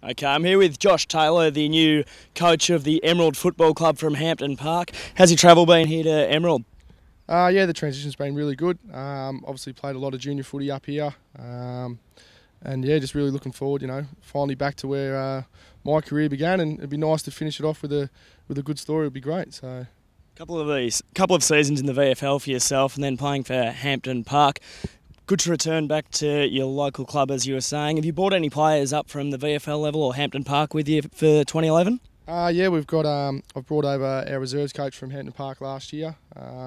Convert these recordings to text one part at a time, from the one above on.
Okay, I'm here with Josh Taylor, the new coach of the Emerald Football Club from Hampton Park. How's your travel been here to Emerald? Yeah, the transition's been really good. Obviously played a lot of junior footy up here. And yeah, just really looking forward, finally back to where my career began, and it'd be nice to finish it off with a good story. It'd be great. So Couple of seasons in the VFL for yourself and then playing for Hampton Park. Good to return back to your local club, as you were saying. Have you brought any players up from the VFL level or Hampton Park with you for 2011? yeah, we've got. I've brought over our reserves coach from Hampton Park last year,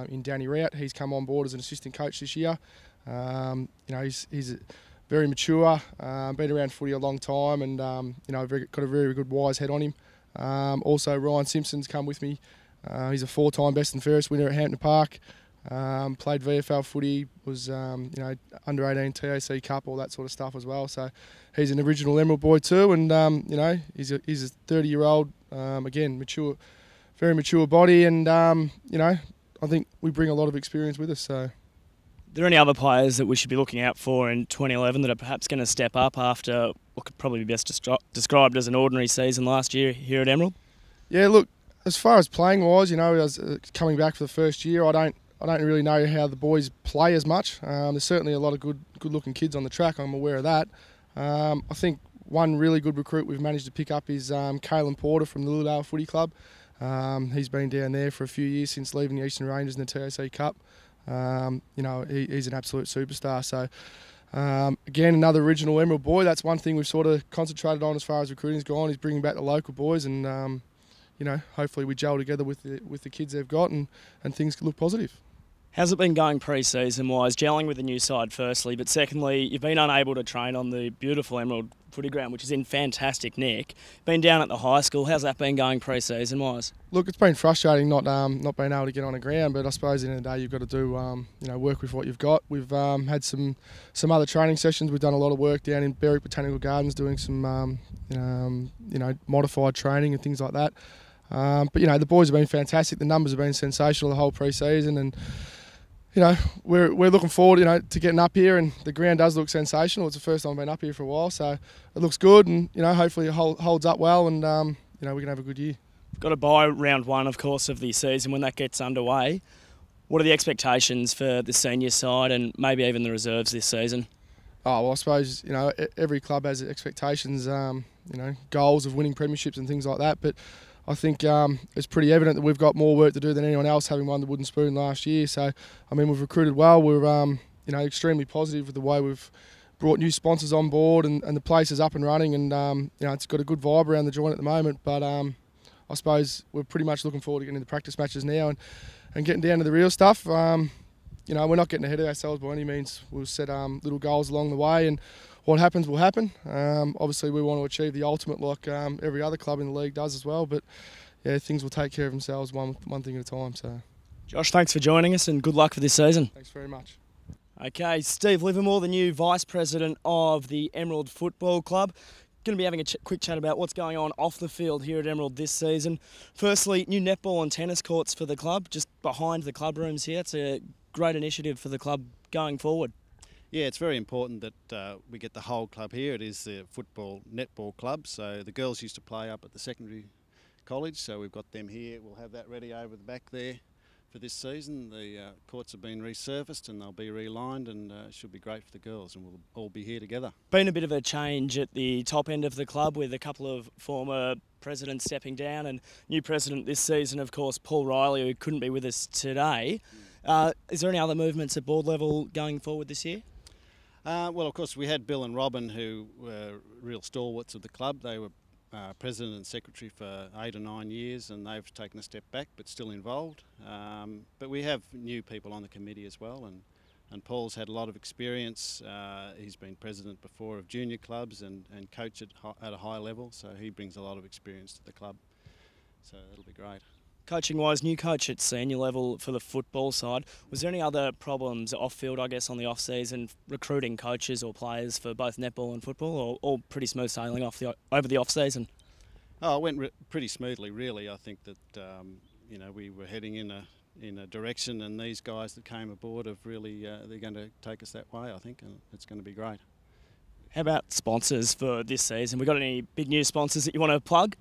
in Danny Rout. He's come on board as an assistant coach this year. He's very mature, been around footy a long time, and got a very good wise head on him. Also, Ryan Simpson's come with me. He's a 4-time best and fairest winner at Hampton Park. Played VFL footy, was under 18 TAC Cup, all that sort of stuff as well. So he's an original Emerald boy too, and he's a 30-year-old, again mature, very mature body, and I think we bring a lot of experience with us. So, are there any other players that we should be looking out for in 2011 that are perhaps going to step up after what could probably be best described as an ordinary season last year here at Emerald? Yeah, look, as far as playing wise, I was coming back for the first year. I don't really know how the boys play as much. There's certainly a lot of good-looking kids on the track. I'm aware of that. I think one really good recruit we've managed to pick up is Caelan Porter from the Lilydale Footy Club. He's been down there for a few years since leaving the Eastern Rangers in the TAC Cup. He's an absolute superstar. So, again, another original Emerald boy. That's one thing we've sort of concentrated on as far as recruiting's gone, is bringing back the local boys, and hopefully we gel together with the kids they've got, and things look positive. How's it been going pre-season wise, gelling with the new side firstly, but secondly, you've been unable to train on the beautiful Emerald footy ground, which is in fantastic nick. Been down at the high school. How's that been going pre-season wise? Look, it's been frustrating not being able to get on the ground, but I suppose at the end of the day you've got to do work with what you've got. We've had some other training sessions. We've done a lot of work down in Berwick Botanical Gardens doing some modified training and things like that. But the boys have been fantastic. The numbers have been sensational the whole pre-season, and we're looking forward, to getting up here, and the ground does look sensational. It's the first time I've been up here for a while, so it looks good, and hopefully it holds up well, and we can have a good year. Got to buy round one, of course, of the season when that gets underway. What are the expectations for the senior side and maybe even the reserves this season? Oh, well, I suppose every club has expectations, goals of winning premierships and things like that, but I think it's pretty evident that we've got more work to do than anyone else, having won the Wooden Spoon last year. So, we've recruited well. We're extremely positive with the way we've brought new sponsors on board, and the place is up and running, and it's got a good vibe around the joint at the moment. But I suppose we're pretty much looking forward to getting into practice matches now and getting down to the real stuff. We're not getting ahead of ourselves by any means. We'll set little goals along the way, and what happens will happen. Obviously, we want to achieve the ultimate like every other club in the league does as well. But yeah, things will take care of themselves one thing at a time. So, Josh, thanks for joining us and good luck for this season. Thanks very much. Okay, Steve Livermore, the new Vice President of the Emerald Football Club. Going to be having a quick chat about what's going on off the field here at Emerald this season. Firstly, new netball and tennis courts for the club, just behind the club rooms here. It's a great initiative for the club going forward. Yeah, it's very important that we get the whole club here. It is the football netball club, so the girls used to play up at the secondary college, so we've got them here. We'll have that ready over the back there for this season. The courts have been resurfaced and they'll be relined, and it should be great for the girls, and we'll all be here together. Been a bit of a change at the top end of the club with a couple of former presidents stepping down, and new president this season, of course, Paul Riley, who couldn't be with us today. Is there any other movements at board level going forward this year? Well, of course, we had Bill and Robin, who were real stalwarts of the club. They were president and secretary for 8 or 9 years, and they've taken a step back, but still involved. But we have new people on the committee as well, and Paul's had a lot of experience. He's been president before of junior clubs and coached at a high level, so he brings a lot of experience to the club. So it'll be great. Coaching-wise, new coach at senior level for the football side. Was there any other problems off-field, I guess, on the off-season, recruiting coaches or players for both netball and football, or all pretty smooth sailing over the off-season? Oh, it went pretty smoothly, really. I think that we were heading in a direction, and these guys that came aboard have really they're going to take us that way, I think, and it's going to be great. How about sponsors for this season? We got any big new sponsors that you want to plug?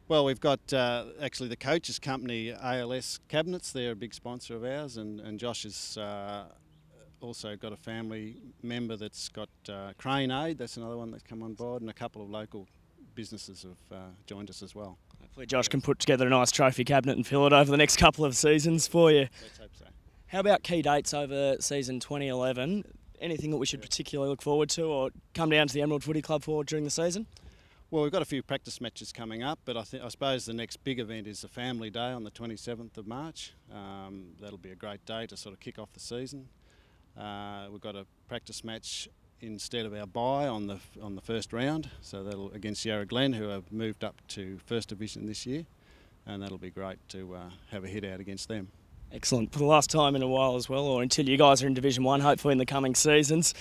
Well, we've got actually the coaches company ALS Cabinets. They're a big sponsor of ours, and Josh has also got a family member that's got Crane Aid. That's another one that's come on board, and a couple of local businesses have joined us as well. Hopefully Josh can put together a nice trophy cabinet and fill it over the next couple of seasons for you. Let's hope so. How about key dates over season 2011? Anything that we should particularly look forward to or come down to the Emerald Footy Club for during the season? Well, we've got a few practice matches coming up, but I suppose the next big event is the Family Day on the 27th of March. That'll be a great day to sort of kick off the season. We've got a practice match instead of our bye on the first round, so that'll against Yarra Glen, who have moved up to First Division this year, and that'll be great to have a hit out against them. Excellent. For the last time in a while as well, or until you guys are in Division 1, hopefully in the coming seasons.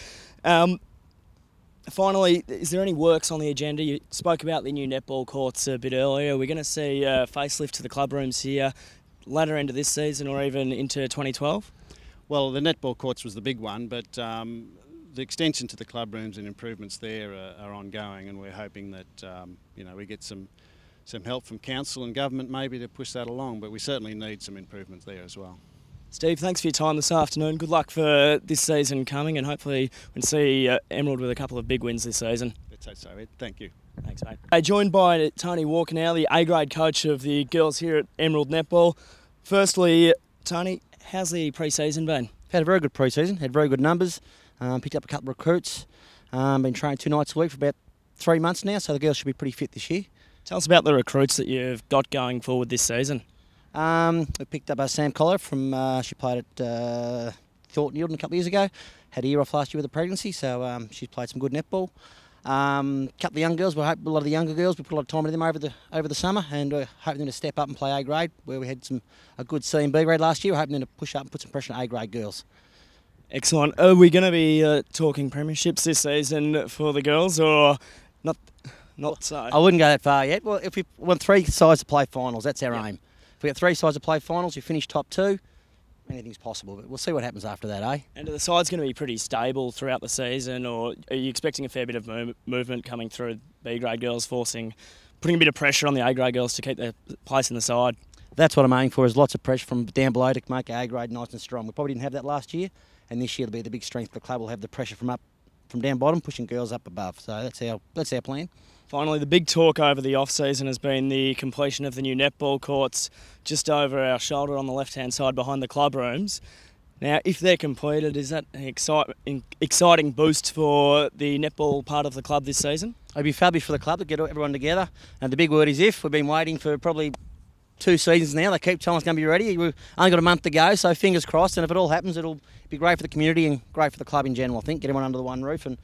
Finally, is there any works on the agenda? You spoke about the new netball courts a bit earlier. We're going to see a facelift to the club rooms here latter end of this season or even into 2012? Well, the netball courts was the big one, but the extension to the club rooms and improvements there are ongoing, and we're hoping that we get some help from council and government maybe to push that along, but we certainly need some improvements there as well. Steve, thanks for your time this afternoon. Good luck for this season coming, and hopefully we can see Emerald with a couple of big wins this season. Let's hope so, Ed. Thank you. Thanks, mate. Joined by Tony Walker now, the A-grade coach of the girls here at Emerald Netball. Firstly, Tony, how's the pre-season been? Had a very good pre-season, had very good numbers, picked up a couple of recruits, been training 2 nights a week for about 3 months now, so the girls should be pretty fit this year. Tell us about the recruits that you've got going forward this season. We picked up Sam Collar from, she played at Thornton Yilden a couple of years ago, had a year off last year with a pregnancy, so she's played some good netball. A couple of young girls, we hope a lot of the younger girls, we put a lot of time into them over the summer, and we're hoping them to step up and play A grade, where we had a good C and B grade last year. We're hoping them to push up and put some pressure on A grade girls. Excellent. Are we going to be talking premierships this season for the girls, or not so? I wouldn't go that far yet. Well, if we want 3 sides to play finals, that's our aim. If we get 3 sides to play finals, we finish top 2, anything's possible, but we'll see what happens after that, eh? And are the sides going to be pretty stable throughout the season, or are you expecting a fair bit of movement coming through B-grade girls, putting a bit of pressure on the A-grade girls to keep their place in the side? That's what I'm aiming for, is lots of pressure from down below to make A-grade nice and strong. We probably didn't have that last year, and this year will be the big strength of the club. We'll have the pressure from down bottom, pushing girls up above. So that's our plan. Finally, the big talk over the off-season has been the completion of the new netball courts just over our shoulder on the left-hand side behind the club rooms. Now, if they're completed, is that an exciting boost for the netball part of the club this season? It'd be fabulous for the club to get everyone together. And the big word is if. We've been waiting for probably 2 seasons now. They keep telling us it's going to be ready. We've only got a month to go, so fingers crossed. And if it all happens, it'll be great for the community and great for the club in general, I think. Get everyone under the one roof, and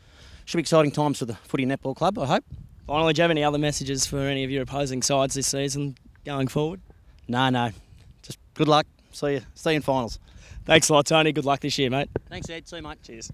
should be exciting times for the footy netball club, I hope. Finally, do you have any other messages for any of your opposing sides this season going forward? No. Just good luck. See you in finals. Thanks a lot, Tony. Good luck this year, mate. Thanks, Ed. See you, mate. Cheers.